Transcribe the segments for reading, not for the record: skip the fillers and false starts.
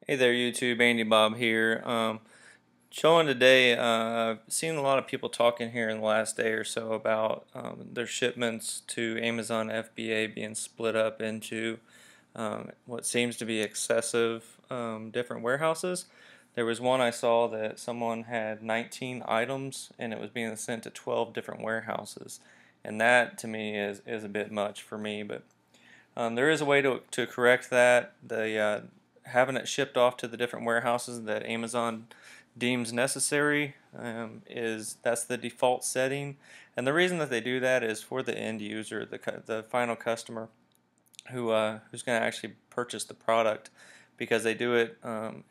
Hey there, YouTube. Andy Bob here. Showing today, I've seen a lot of people talking here in the last day or so about their shipments to Amazon FBA being split up into what seems to be excessive different warehouses. There was one I saw that someone had 19 items and it was being sent to 12 different warehouses. And that to me is a bit much for me, but there is a way to correct that. Having it shipped off to the different warehouses that Amazon deems necessary that's the default setting. And the reason that they do that is for the end user, the final customer who's going to actually purchase the product, because they do it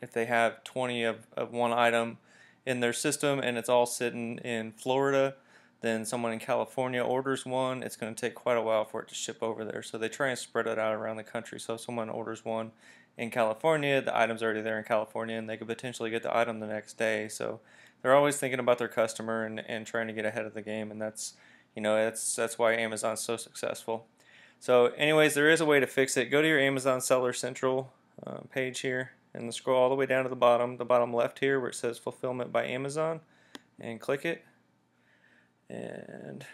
if they have 20 of one item in their system and it's all sitting in Florida, then someone in California orders one, it's going to take quite a while for it to ship over there. So they try and spread it out around the country. So if someone orders one in California, the item's already there in California and they could potentially get the item the next day. So they're always thinking about their customer and trying to get ahead of the game, and that's why Amazon's so successful. So anyways, there is a way to fix it. Go to your Amazon Seller Central page here and scroll all the way down to the bottom left here where it says Fulfillment by Amazon, and click it. And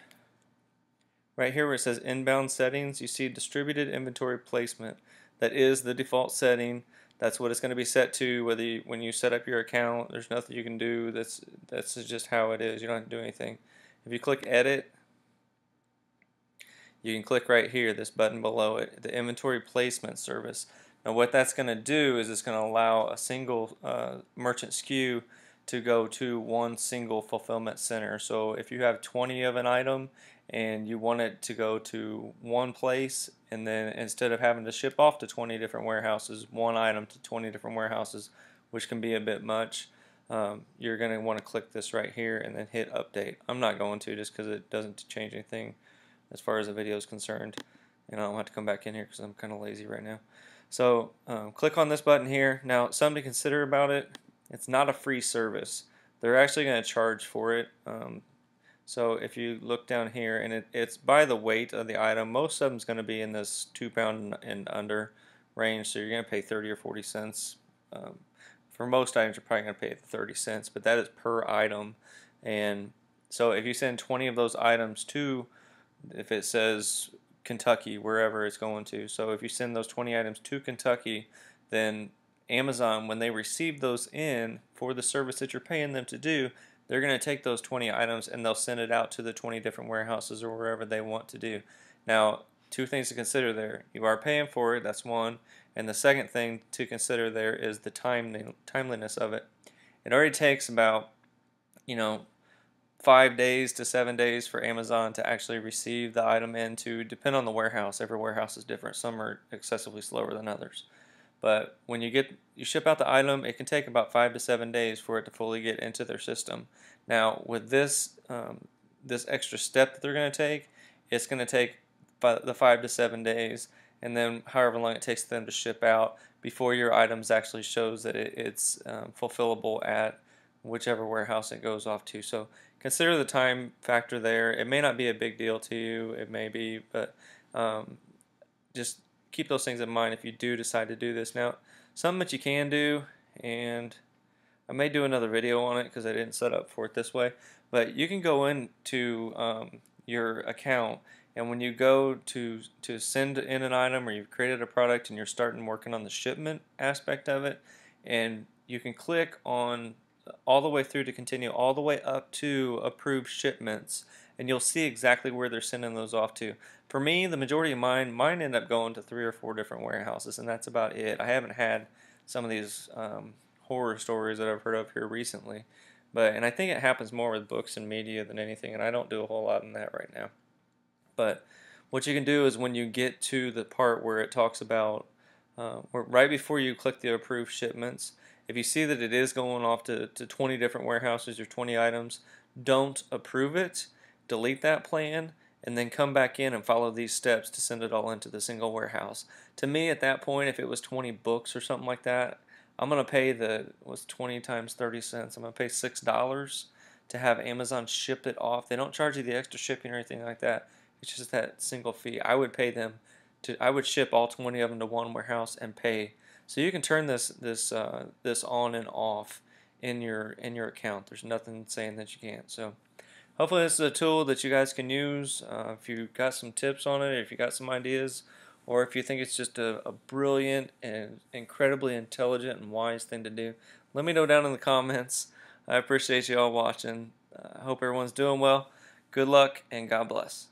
right here where it says Inbound Settings, you see Distributed Inventory Placement. That is the default setting. That's what it's going to be set to. When you set up your account, there's nothing you can do. That's just how it is. You don't have to do anything. If you click Edit, you can click right here, this button below it, the Inventory Placement Service. Now what that's going to do is it's going to allow a single merchant SKU to go to one single fulfillment center. So if you have 20 of an item and you want it to go to one place, and then instead of having to ship off to 20 different warehouses, one item to 20 different warehouses, which can be a bit much, you're going to want to click this right here and then hit update. I'm not going to, just because it doesn't change anything as far as the video is concerned, and I don't have to come back in here because I'm kind of lazy right now. So click on this button here. Now, something to consider about it: it's not a free service. They're actually going to charge for it. So if you look down here, and it's by the weight of the item. Most of them is going to be in this 2 pound and under range, so you're going to pay 30 or 40 cents. For most items, you're probably going to pay 30 cents, but that is per item. And so if you send 20 of those items to, if it says Kentucky, wherever it's going to, so if you send those 20 items to Kentucky, then Amazon, when they receive those in for the service that you're paying them to do, they're going to take those 20 items and they'll send it out to the 20 different warehouses or wherever they want to do. Now, two things to consider there. You are paying for it, that's one. And the second thing to consider there is the timeliness of it. It already takes about, 5 days to 7 days for Amazon to actually receive the item and to depend on the warehouse. Every warehouse is different. Some are excessively slower than others. But when you ship out the item, it can take about 5 to 7 days for it to fully get into their system. Now, with this extra step that they're going to take, it's going to take the 5 to 7 days, and then however long it takes them to ship out before your items actually shows that it's fulfillable at whichever warehouse it goes off to. So consider the time factor there. It may not be a big deal to you, it may be, but just keep those things in mind if you do decide to do this. Now, something that you can do, and I may do another video on it because I didn't set up for it this way, but you can go into your account, and when you go to send in an item, or you've created a product and you're starting working on the shipment aspect of it, and you can click on all the way through to continue all the way up to approved shipments, and you'll see exactly where they're sending those off to. For me, the majority of mine end up going to 3 or 4 different warehouses, and that's about it. I haven't had some of these horror stories that I've heard of here recently, and I think it happens more with books and media than anything, and I don't do a whole lot in that right now. But what you can do is when you get to the part where it talks about right before you click the approved shipments, if you see that it is going off to 20 different warehouses or 20 items, don't approve it, delete that plan, and then come back in and follow these steps to send it all into the single warehouse. To me, at that point, if it was 20 books or something like that, I'm going to pay what's 20 times 30 cents? I'm going to pay $6 to have Amazon ship it off. They don't charge you the extra shipping or anything like that. It's just that single fee. I would pay them I would ship all 20 of them to one warehouse and pay So you can turn this on and off in your account. There's nothing saying that you can't. So hopefully this is a tool that you guys can use. If you got some tips on it, if you got some ideas, or if you think it's just a brilliant and incredibly intelligent and wise thing to do, let me know down in the comments. I appreciate you all watching. I hope everyone's doing well. Good luck and God bless.